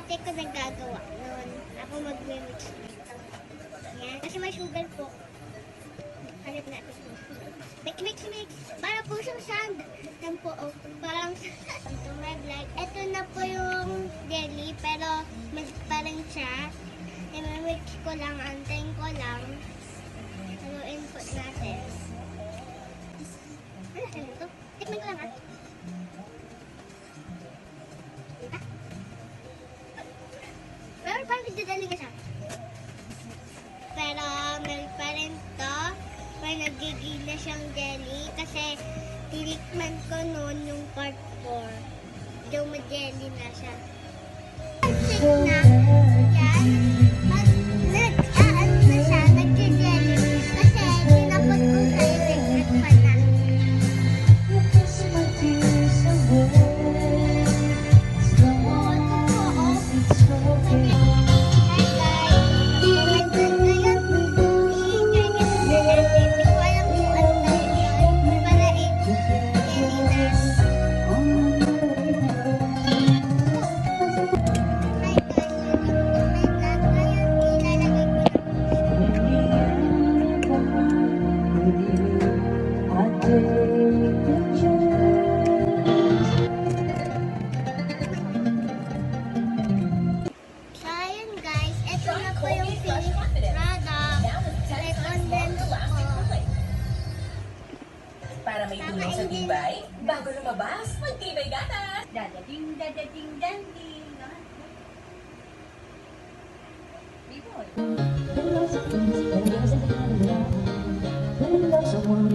ate ko nagagawa nun. Ako mag-mix nito. Yan. Kasi may sugar po. Hanip natin po. Mix. Para po siyang sand. Yan po, oh. Parang ito may vlog. Ito na po yung jelly, pero mix pa rin siya. I-mix ko lang, antayin ko lang. Haluin po natin. Ano na ito? Tikman ko lang ah. Pero parang nagdadali ka siya. Pero meron pa rin to. May nagiging na siyang jelly. Kasi tinikman ko noon yung part 4. Yung jelly na siya. Check na. Yan. Pag nag-aan na siya, nag-jelly. Kasi tinapot ko sa electric pan na. Para may tulong sa tibay, bago lumabas, magtibay gatas! Dadating, danding. Biboy. Someone